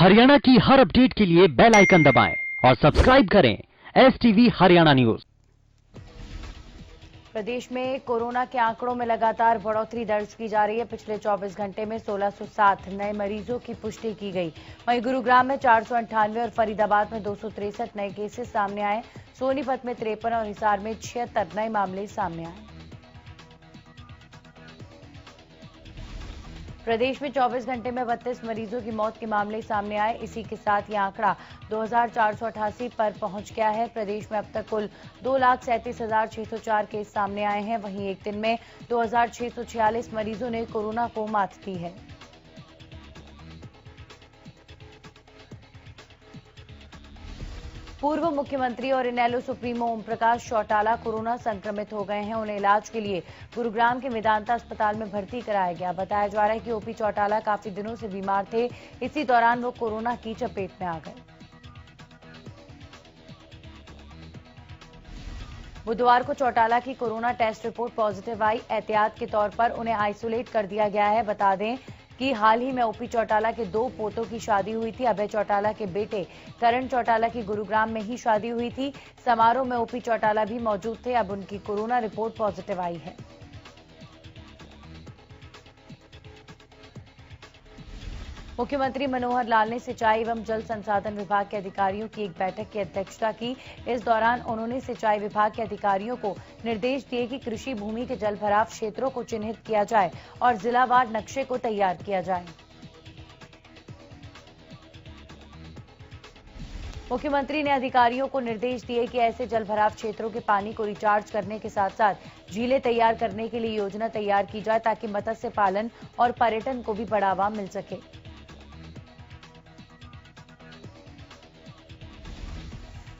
हरियाणा की हर अपडेट के लिए बेल आइकन दबाएं और सब्सक्राइब करें STV हरियाणा न्यूज। प्रदेश में कोरोना के आंकड़ों में लगातार बढ़ोतरी दर्ज की जा रही है। पिछले 24 घंटे में 1607 नए मरीजों की पुष्टि की गई। वहीं गुरुग्राम में 498 और फरीदाबाद में 263 नए केसेस सामने आए। सोनीपत में 53 और हिसार में 76 नए मामले सामने आए। प्रदेश में 24 घंटे में 32 मरीजों की मौत के मामले सामने आए। इसी के साथ यह आंकड़ा 2488 पर पहुंच गया है। प्रदेश में अब तक कुल 2,37,604 केस सामने आए हैं। वहीं एक दिन में 2,646 मरीजों ने कोरोना को मात दी है। पूर्व मुख्यमंत्री और इनेलो सुप्रीमो ओम प्रकाश चौटाला कोरोना संक्रमित हो गए हैं। उन्हें इलाज के लिए गुरुग्राम के मेदांता अस्पताल में भर्ती कराया गया। बताया जा रहा है कि ओपी चौटाला काफी दिनों से बीमार थे। इसी दौरान वो कोरोना की चपेट में आ गए। बुधवार को चौटाला की कोरोना टेस्ट रिपोर्ट पॉजिटिव आई। एहतियात के तौर पर उन्हें आइसोलेट कर दिया गया है। बता दें कि हाल ही में ओपी चौटाला के 2 पोतों की शादी हुई थी। अभय चौटाला के बेटे करण चौटाला की गुरुग्राम में ही शादी हुई थी। समारोह में ओपी चौटाला भी मौजूद थे। अब उनकी कोरोना रिपोर्ट पॉजिटिव आई है। मुख्यमंत्री मनोहर लाल ने सिंचाई एवं जल संसाधन विभाग के अधिकारियों की एक बैठक की अध्यक्षता की। इस दौरान उन्होंने सिंचाई विभाग के अधिकारियों को निर्देश दिए कि कृषि भूमि के जलभराव क्षेत्रों को चिन्हित किया जाए और जिलावार नक्शे को तैयार किया जाए। मुख्यमंत्री ने अधिकारियों को निर्देश दिए कि ऐसे जलभराव क्षेत्रों के पानी को रिचार्ज करने के साथ साथ झीलें तैयार करने के लिए योजना तैयार की जाए ताकि मत्स्य पालन और पर्यटन को भी बढ़ावा मिल सके।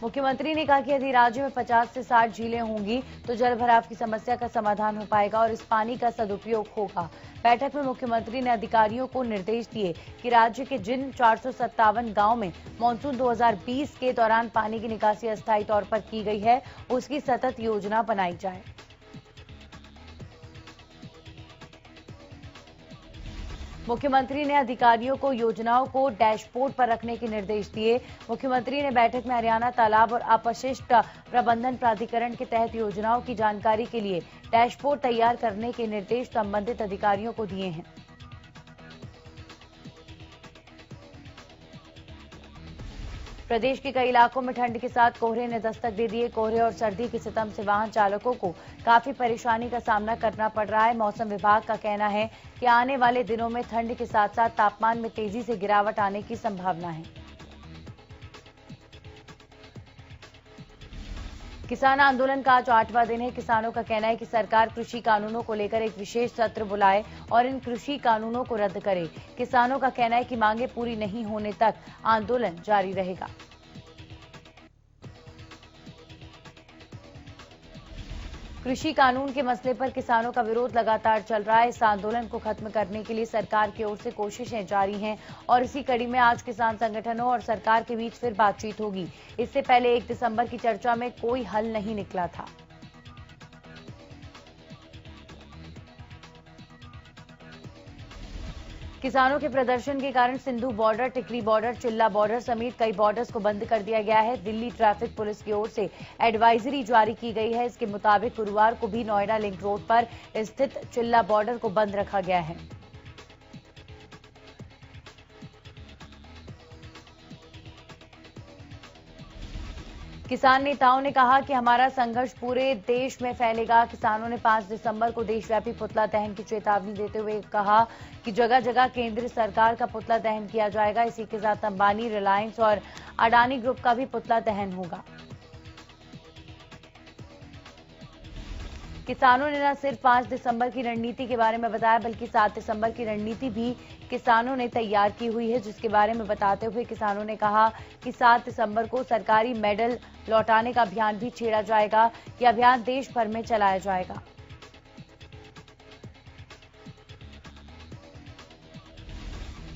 मुख्यमंत्री ने कहा कि यदि राज्य में 50 से 60 झीलें होंगी तो जलभराव की समस्या का समाधान हो पाएगा और इस पानी का सदुपयोग होगा। बैठक में मुख्यमंत्री ने अधिकारियों को निर्देश दिए कि राज्य के जिन 457 गांव में मानसून 2020 के दौरान पानी की निकासी अस्थायी तौर पर की गई है, उसकी सतत योजना बनाई जाए। मुख्यमंत्री ने अधिकारियों को योजनाओं को डैशबोर्ड पर रखने के निर्देश दिए। मुख्यमंत्री ने बैठक में हरियाणा तालाब और अपशिष्ट प्रबंधन प्राधिकरण के तहत योजनाओं की जानकारी के लिए डैशबोर्ड तैयार करने के निर्देश संबंधित अधिकारियों को दिए हैं। प्रदेश के कई इलाकों में ठंड के साथ कोहरे ने दस्तक दे दी है। कोहरे और सर्दी के सितम से वाहन चालकों को काफी परेशानी का सामना करना पड़ रहा है। मौसम विभाग का कहना है कि आने वाले दिनों में ठंड के साथ साथ तापमान में तेजी से गिरावट आने की संभावना है। किसान आंदोलन का आज 8वां दिन है। किसानों का कहना है कि सरकार कृषि कानूनों को लेकर एक विशेष सत्र बुलाए और इन कृषि कानूनों को रद्द करे। किसानों का कहना है कि मांगे पूरी नहीं होने तक आंदोलन जारी रहेगा। कृषि कानून के मसले पर किसानों का विरोध लगातार चल रहा है। इस आंदोलन को खत्म करने के लिए सरकार की ओर से कोशिशें जारी हैं और इसी कड़ी में आज किसान संगठनों और सरकार के बीच फिर बातचीत होगी। इससे पहले 1 दिसंबर की चर्चा में कोई हल नहीं निकला था। किसानों के प्रदर्शन के कारण सिंधु बॉर्डर, टिकरी बॉर्डर, चिल्ला बॉर्डर समेत कई बॉर्डर्स को बंद कर दिया गया है। दिल्ली ट्रैफिक पुलिस की ओर से एडवाइजरी जारी की गई है। इसके मुताबिक गुरुवार को भी नोएडा लिंक रोड पर स्थित चिल्ला बॉर्डर को बंद रखा गया है। किसान नेताओं ने कहा कि हमारा संघर्ष पूरे देश में फैलेगा। किसानों ने 5 दिसंबर को देशव्यापी पुतला दहन की चेतावनी देते हुए कहा कि जगह जगह केंद्र सरकार का पुतला दहन किया जाएगा। इसी के साथ अंबानी, रिलायंस और अडानी ग्रुप का भी पुतला दहन होगा। किसानों ने न सिर्फ 5 दिसंबर की रणनीति के बारे में बताया बल्कि 7 दिसंबर की रणनीति भी किसानों ने तैयार की हुई है, जिसके बारे में बताते हुए किसानों ने कहा कि 7 दिसंबर को सरकारी मेडल लौटाने का अभियान भी छेड़ा जाएगा। यह अभियान देश भर में चलाया जाएगा।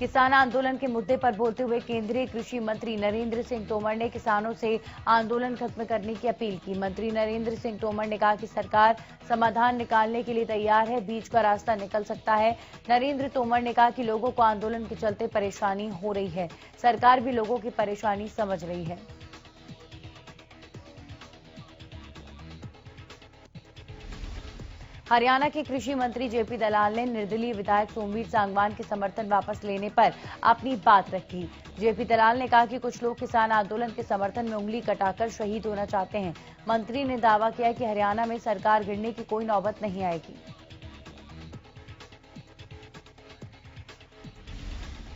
किसान आंदोलन के मुद्दे पर बोलते हुए केंद्रीय कृषि मंत्री नरेंद्र सिंह तोमर ने किसानों से आंदोलन खत्म करने की अपील की। मंत्री नरेंद्र सिंह तोमर ने कहा कि सरकार समाधान निकालने के लिए तैयार है, बीच का रास्ता निकल सकता है। नरेंद्र तोमर ने कहा कि लोगों को आंदोलन के चलते परेशानी हो रही है, सरकार भी लोगों की परेशानी समझ रही है। हरियाणा के कृषि मंत्री जेपी दलाल ने निर्दलीय विधायक सोमवीर सांगवान के समर्थन वापस लेने पर अपनी बात रखी। जेपी दलाल ने कहा कि कुछ लोग किसान आंदोलन के समर्थन में उंगली कटाकर शहीद होना चाहते हैं। मंत्री ने दावा किया कि हरियाणा में सरकार गिरने की कोई नौबत नहीं आएगी।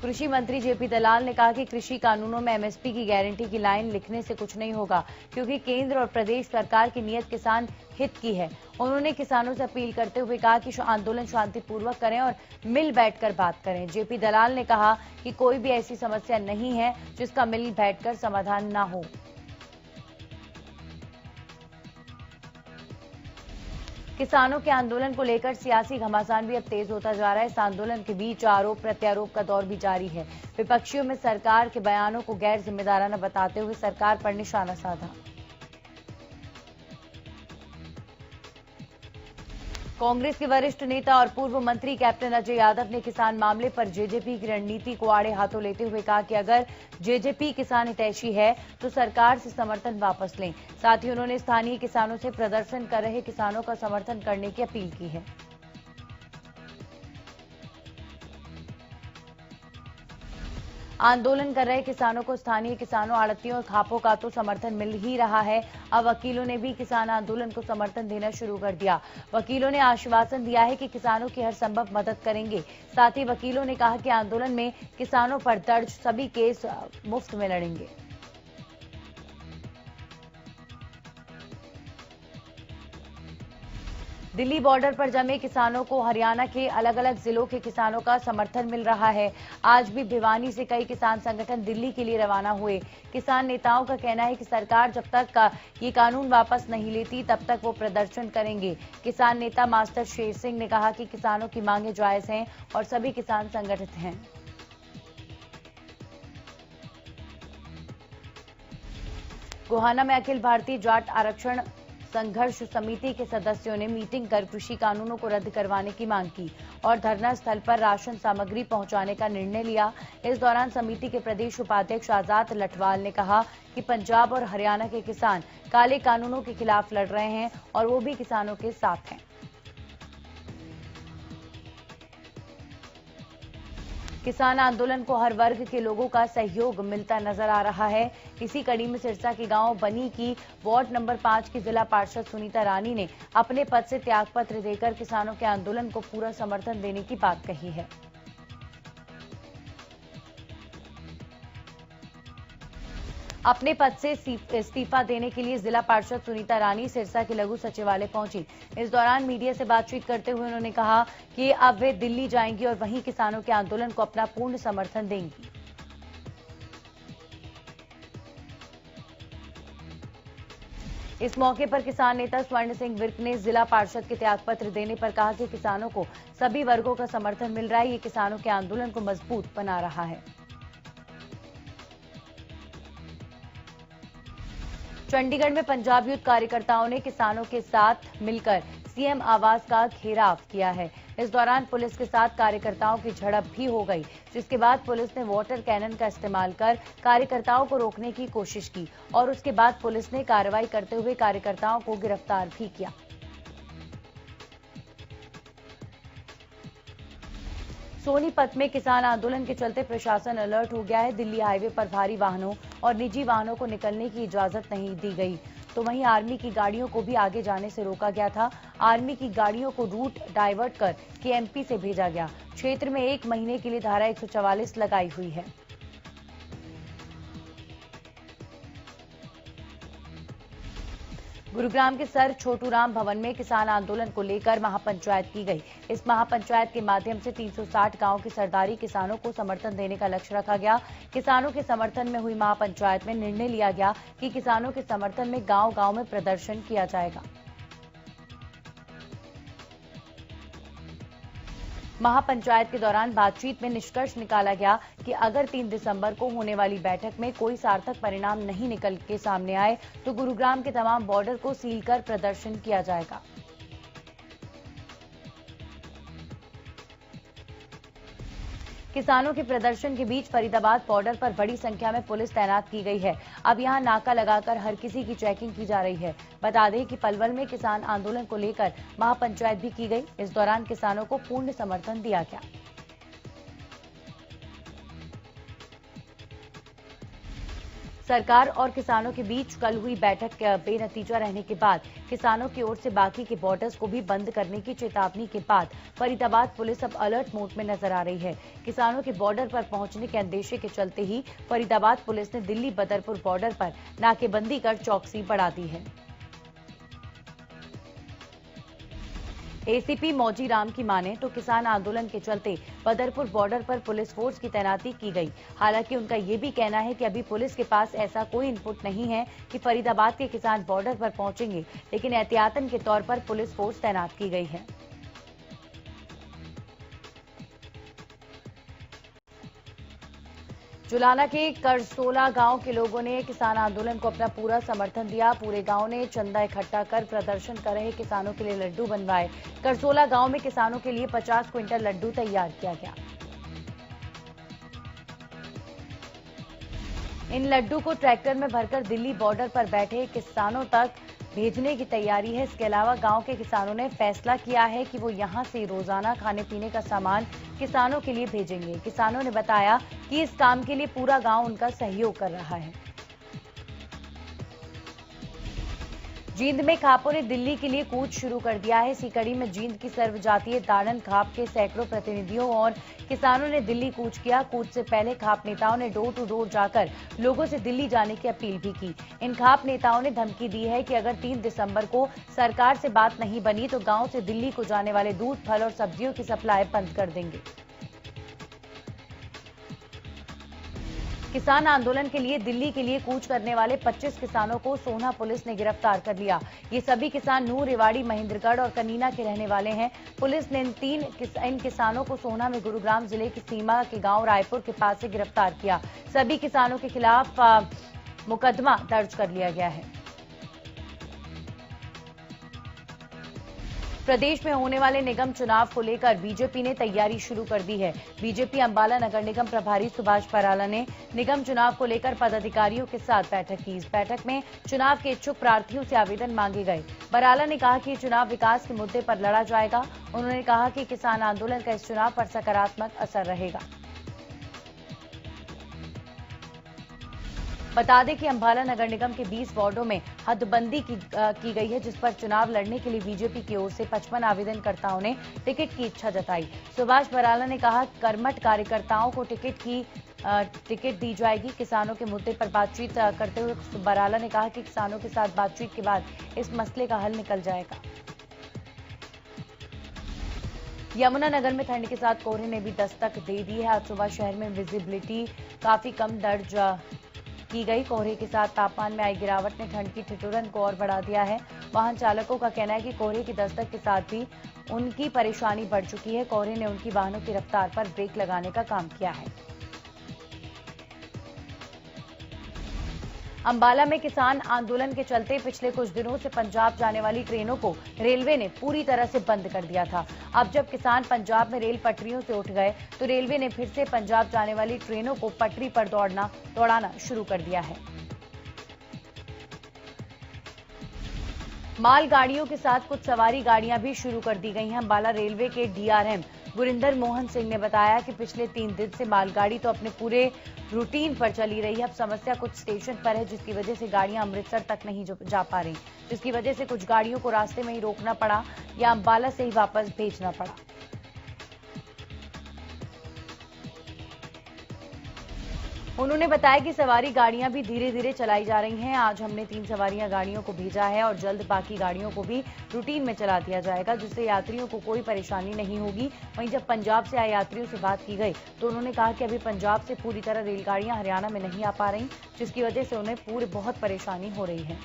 कृषि मंत्री जेपी दलाल ने कहा कि कृषि कानूनों में एमएसपी की गारंटी की लाइन लिखने से कुछ नहीं होगा, क्योंकि केंद्र और प्रदेश सरकार की नीयत किसान हित की है। उन्होंने किसानों से अपील करते हुए कहा कि आंदोलन शांतिपूर्वक करें और मिल बैठकर बात करें। जेपी दलाल ने कहा कि कोई भी ऐसी समस्या नहीं है जिसका मिल बैठकर समाधान ना हो। किसानों के आंदोलन को लेकर सियासी घमासान भी अब तेज होता जा रहा है। इस आंदोलन के बीच आरोप प्रत्यारोप का दौर भी जारी है। विपक्षियों में सरकार के बयानों को गैर जिम्मेदाराना बताते हुए सरकार पर निशाना साधा। कांग्रेस के वरिष्ठ नेता और पूर्व मंत्री कैप्टन अजय यादव ने किसान मामले पर जेजेपी की रणनीति को आड़े हाथों लेते हुए कहा कि अगर जेजेपी किसान हितैषी है तो सरकार से समर्थन वापस लें। साथ ही उन्होंने स्थानीय किसानों से प्रदर्शन कर रहे किसानों का समर्थन करने की अपील की है। आंदोलन कर रहे किसानों को स्थानीय किसानों, आड़तियों और खापों का तो समर्थन मिल ही रहा है। अब वकीलों ने भी किसान आंदोलन को समर्थन देना शुरू कर दिया। वकीलों ने आश्वासन दिया है कि किसानों की हर संभव मदद करेंगे। साथ ही वकीलों ने कहा कि आंदोलन में किसानों पर दर्ज सभी केस मुफ्त में लड़ेंगे। दिल्ली बॉर्डर पर जमे किसानों को हरियाणा के अलग अलग जिलों के किसानों का समर्थन मिल रहा है। आज भी भिवानी से कई किसान संगठन दिल्ली के लिए रवाना हुए। किसान नेताओं का कहना है कि सरकार जब तक ये कानून वापस नहीं लेती तब तक वो प्रदर्शन करेंगे। किसान नेता मास्टर शेर सिंह ने कहा कि किसानों की मांगें जायज हैं और सभी किसान संगठित हैं। गोहाना में अखिल भारतीय जाट आरक्षण संघर्ष समिति के सदस्यों ने मीटिंग कर कृषि कानूनों को रद्द करवाने की मांग की और धरना स्थल पर राशन सामग्री पहुंचाने का निर्णय लिया। इस दौरान समिति के प्रदेश उपाध्यक्ष आजाद लठवाल ने कहा कि पंजाब और हरियाणा के किसान काले कानूनों के खिलाफ लड़ रहे हैं और वो भी किसानों के साथ हैं। किसान आंदोलन को हर वर्ग के लोगों का सहयोग मिलता नजर आ रहा है। इसी कड़ी में सिरसा के गांव बनी की वार्ड नंबर 5 की जिला पार्षद सुनीता रानी ने अपने पद से त्यागपत्र देकर किसानों के आंदोलन को पूरा समर्थन देने की बात कही है। अपने पद से इस्तीफा देने के लिए जिला पार्षद सुनीता रानी सिरसा के लघु सचिवालय पहुंची। इस दौरान मीडिया से बातचीत करते हुए उन्होंने कहा कि अब वे दिल्ली जाएंगी और वहीं किसानों के आंदोलन को अपना पूर्ण समर्थन देंगी। इस मौके पर किसान नेता स्वर्ण सिंह विर्क ने जिला पार्षद के त्यागपत्र देने पर कहा कि किसानों को सभी वर्गों का समर्थन मिल रहा है, ये किसानों के आंदोलन को मजबूत बना रहा है। चंडीगढ़ में पंजाब यूथ कार्यकर्ताओं ने किसानों के साथ मिलकर सीएम आवास का घेराव किया है। इस दौरान पुलिस के साथ कार्यकर्ताओं की झड़प भी हो गई, जिसके बाद पुलिस ने वाटर कैनन का इस्तेमाल कर कार्यकर्ताओं को रोकने की कोशिश की और उसके बाद पुलिस ने कार्रवाई करते हुए कार्यकर्ताओं को गिरफ्तार भी किया। सोनीपत में किसान आंदोलन के चलते प्रशासन अलर्ट हो गया है। दिल्ली हाईवे पर भारी वाहनों और निजी वाहनों को निकलने की इजाजत नहीं दी गई, तो वहीं आर्मी की गाड़ियों को भी आगे जाने से रोका गया था। आर्मी की गाड़ियों को रूट डाइवर्ट कर केएमपी से भेजा गया। क्षेत्र में 1 महीने के लिए धारा 144 लगाई हुई है। गुरुग्राम के सर छोटूराम भवन में किसान आंदोलन को लेकर महापंचायत की गई। इस महापंचायत के माध्यम से 360 गांव की सरदारी किसानों को समर्थन देने का लक्ष्य रखा गया। किसानों के समर्थन में हुई महापंचायत में निर्णय लिया गया कि किसानों के समर्थन में गांव-गांव में प्रदर्शन किया जाएगा। महापंचायत के दौरान बातचीत में निष्कर्ष निकाला गया कि अगर 3 दिसंबर को होने वाली बैठक में कोई सार्थक परिणाम नहीं निकल के सामने आए तो गुरुग्राम के तमाम बॉर्डर को सील कर प्रदर्शन किया जाएगा। किसानों के प्रदर्शन के बीच फरीदाबाद बॉर्डर पर बड़ी संख्या में पुलिस तैनात की गई है। अब यहां नाका लगाकर हर किसी की चेकिंग की जा रही है। बता दें कि पलवल में किसान आंदोलन को लेकर महापंचायत भी की गई। इस दौरान किसानों को पूर्ण समर्थन दिया गया। सरकार और किसानों के बीच कल हुई बैठक बेनतीजा रहने के बाद किसानों की ओर से बाकी के बॉर्डर्स को भी बंद करने की चेतावनी के बाद फरीदाबाद पुलिस अब अलर्ट मोड में नजर आ रही है। किसानों के बॉर्डर पर पहुंचने के अंदेशे के चलते ही फरीदाबाद पुलिस ने दिल्ली बदरपुर बॉर्डर पर नाकेबंदी कर चौकसी बढ़ा दी है। एसीपी मौजी राम की माने तो किसान आंदोलन के चलते बदरपुर बॉर्डर पर पुलिस फोर्स की तैनाती की गई। हालांकि उनका ये भी कहना है कि अभी पुलिस के पास ऐसा कोई इनपुट नहीं है कि फरीदाबाद के किसान बॉर्डर पर पहुंचेंगे, लेकिन एहतियातन के तौर पर पुलिस फोर्स तैनात की गई है। जुलाना के करसोला गांव के लोगों ने किसान आंदोलन को अपना पूरा समर्थन दिया। पूरे गांव ने चंदा इकट्ठा कर प्रदर्शन कर रहे किसानों के लिए लड्डू बनवाए। करसोला गांव में किसानों के लिए 50 क्विंटल लड्डू तैयार किया गया। इन लड्डू को ट्रैक्टर में भरकर दिल्ली बॉर्डर पर बैठे किसानों तक भेजने की तैयारी है। इसके अलावा गांव के किसानों ने फैसला किया है कि वो यहां से रोजाना खाने पीने का सामान किसानों के लिए भेजेंगे। किसानों ने बताया कि इस काम के लिए पूरा गांव उनका सहयोग कर रहा है। जींद में खापों ने दिल्ली के लिए कूच शुरू कर दिया है। इसी कड़ी में जींद की सर्वजातीय दाड़न खाप के सैकड़ों प्रतिनिधियों और किसानों ने दिल्ली कूच किया। कूच से पहले खाप नेताओं ने डोर टू डोर जाकर लोगों से दिल्ली जाने की अपील भी की। इन खाप नेताओं ने धमकी दी है कि अगर 3 दिसंबर को सरकार से बात नहीं बनी तो गांव से दिल्ली को जाने वाले दूध, फल और सब्जियों की सप्लाई बंद कर देंगे। किसान आंदोलन के लिए दिल्ली के लिए कूच करने वाले 25 किसानों को सोहना पुलिस ने गिरफ्तार कर लिया। ये सभी किसान नूर, रेवाड़ी, महेंद्रगढ़ और कनीना के रहने वाले हैं। पुलिस ने इन किसानों को सोहना में गुरुग्राम जिले की सीमा के गांव रायपुर के पास से गिरफ्तार किया। सभी किसानों के खिलाफ मुकदमा दर्ज कर लिया गया है। प्रदेश में होने वाले निगम चुनाव को लेकर बीजेपी ने तैयारी शुरू कर दी है। बीजेपी अंबाला नगर निगम प्रभारी सुभाष बराला ने निगम चुनाव को लेकर पदाधिकारियों के साथ बैठक की। इस बैठक में चुनाव के इच्छुक प्रार्थियों से आवेदन मांगे गए। बराला ने कहा कि चुनाव विकास के मुद्दे पर लड़ा जाएगा। उन्होंने कहा कि किसान आंदोलन का इस चुनाव पर सकारात्मक असर रहेगा। बता दें कि अंबाला नगर निगम के 20 वार्डों में हदबंदी की गई है, जिस पर चुनाव लड़ने के लिए बीजेपी की ओर से 55 आवेदनकर्ताओं ने टिकट की इच्छा जताई। सुभाष बराला ने कहा कर्मठ कार्यकर्ताओं को टिकट दी जाएगी। किसानों के मुद्दे पर बातचीत करते हुए बराला ने कहा कि किसानों के साथ बातचीत के बाद इस मसले का हल निकल जाएगा। यमुनानगर में ठंड के साथ कोहरे ने भी दस्तक दे दी है। आज सुबह शहर में विजिबिलिटी काफी कम दर्ज की गई। कोहरे के साथ तापमान में आई गिरावट ने ठंड की ठिठुरन को और बढ़ा दिया है। वाहन चालकों का कहना है कि कोहरे की दस्तक के साथ भी उनकी परेशानी बढ़ चुकी है। कोहरे ने उनकी वाहनों की रफ्तार पर ब्रेक लगाने का काम किया है। अंबाला में किसान आंदोलन के चलते पिछले कुछ दिनों से पंजाब जाने वाली ट्रेनों को रेलवे ने पूरी तरह से बंद कर दिया था। अब जब किसान पंजाब में रेल पटरियों से उठ गए तो रेलवे ने फिर से पंजाब जाने वाली ट्रेनों को पटरी पर दौड़ाना शुरू कर दिया है। मालगाड़ियों के साथ कुछ सवारी गाड़ियां भी शुरू कर दी गई हैं। अंबाला रेलवे के डीआरएम गुरिंदर मोहन सिंह ने बताया कि पिछले 3 दिन से मालगाड़ी तो अपने पूरे रूटीन पर चली रही है। अब समस्या कुछ स्टेशन पर है, जिसकी वजह से गाड़ियां अमृतसर तक नहीं जा पा रही, जिसकी वजह से कुछ गाड़ियों को रास्ते में ही रोकना पड़ा या अंबाला से ही वापस भेजना पड़ा। उन्होंने बताया कि सवारी गाड़ियां भी धीरे धीरे चलाई जा रही हैं। आज हमने 3 सवारियां गाड़ियों को भेजा है और जल्द बाकी गाड़ियों को भी रूटीन में चला दिया जाएगा, जिससे यात्रियों को कोई परेशानी नहीं होगी। वहीं जब पंजाब से आए यात्रियों से बात की गई तो उन्होंने कहा कि अभी पंजाब से पूरी तरह रेलगाड़ियां हरियाणा में नहीं आ पा रही, जिसकी वजह से उन्हें बहुत परेशानी हो रही है।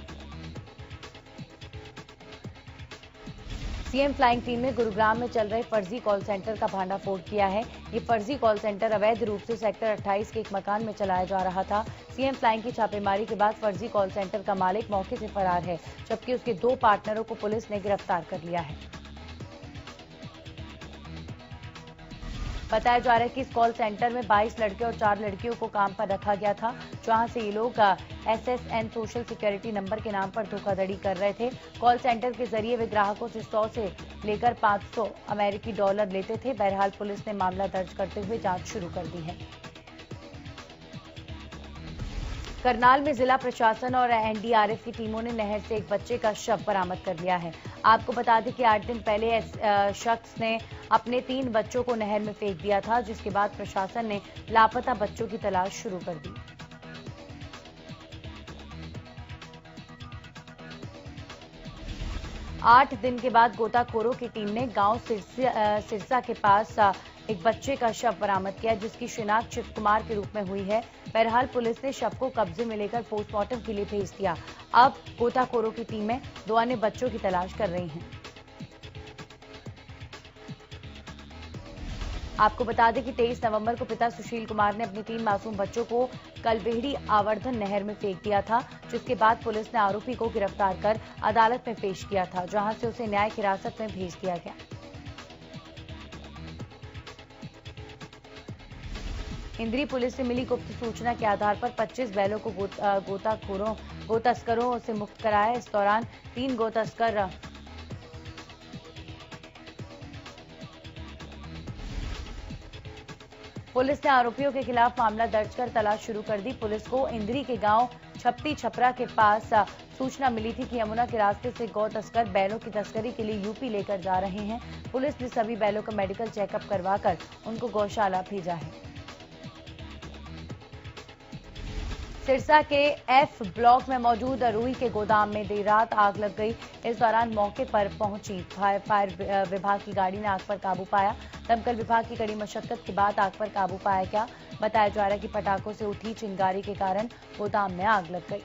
सीएम फ्लाइंग टीम ने गुरुग्राम में चल रहे फर्जी कॉल सेंटर का भांडाफोड़ किया है। ये फर्जी कॉल सेंटर अवैध रूप से सेक्टर 28 के एक मकान में चलाया जा रहा था। सीएम फ्लाइंग की छापेमारी के बाद फर्जी कॉल सेंटर का मालिक मौके से फरार है, जबकि उसके 2 पार्टनरों को पुलिस ने गिरफ्तार कर लिया है। बताया जा रहा है कि इस कॉल सेंटर में 22 लड़के और 4 लड़कियों को काम पर रखा गया था, जहां से ये लोग SSN सोशल सिक्योरिटी नंबर के नाम पर धोखाधड़ी कर रहे थे। कॉल सेंटर के जरिए वे ग्राहकों से 100 से लेकर 500 अमेरिकी डॉलर लेते थे। बहरहाल पुलिस ने मामला दर्ज करते हुए जांच शुरू कर दी है। करनाल में जिला प्रशासन और एनडीआरएफ की टीमों ने नहर से एक बच्चे का शव बरामद कर लिया है। आपको बता दें कि 8 दिन पहले शख्स ने अपने 3 बच्चों को नहर में फेंक दिया था, जिसके बाद प्रशासन ने लापता बच्चों की तलाश शुरू कर दी। आठ दिन के बाद गोताखोरों की टीम ने गांव सिरसा के पास एक बच्चे का शव बरामद किया, जिसकी शिनाख्त शिव कुमार के रूप में हुई है। बहरहाल पुलिस ने शव को कब्जे में लेकर पोस्टमार्टम के लिए भेज दिया। अब गोताखोरों की टीमें 2 अन्य बच्चों की तलाश कर रही हैं। आपको बता दें कि 23 नवंबर को पिता सुशील कुमार ने अपने 3 मासूम बच्चों को कलबेहड़ी आवर्धन नहर में फेंक दिया था, जिसके बाद पुलिस ने आरोपी को गिरफ्तार कर अदालत में पेश किया था, जहां से उसे न्यायिक हिरासत में भेज दिया गया। इंद्री पुलिस से मिली गुप्त सूचना के आधार पर 25 बैलों को गोतस्करों से मुक्त कराया। इस दौरान 3 गोतस्कर पुलिस ने आरोपियों के खिलाफ मामला दर्ज कर तलाश शुरू कर दी। पुलिस को इंद्री के गांव छप्ती छपरा के पास सूचना मिली थी कि यमुना के रास्ते से गौ तस्कर बैलों की तस्करी के लिए यूपी लेकर जा रहे हैं। पुलिस ने सभी बैलों का मेडिकल चेकअप करवाकर उनको गौशाला भेजा है। सिरसा के F ब्लॉक में मौजूद रुई के गोदाम में देर रात आग लग गई। इस दौरान मौके पर पहुंची फायर विभाग की गाड़ी ने आग पर काबू पाया। दमकल विभाग की कड़ी मशक्कत के बाद आग पर काबू पाया गया। बताया जा रहा है कि पटाखों से उठी चिंगारी के कारण गोदाम में आग लग गई।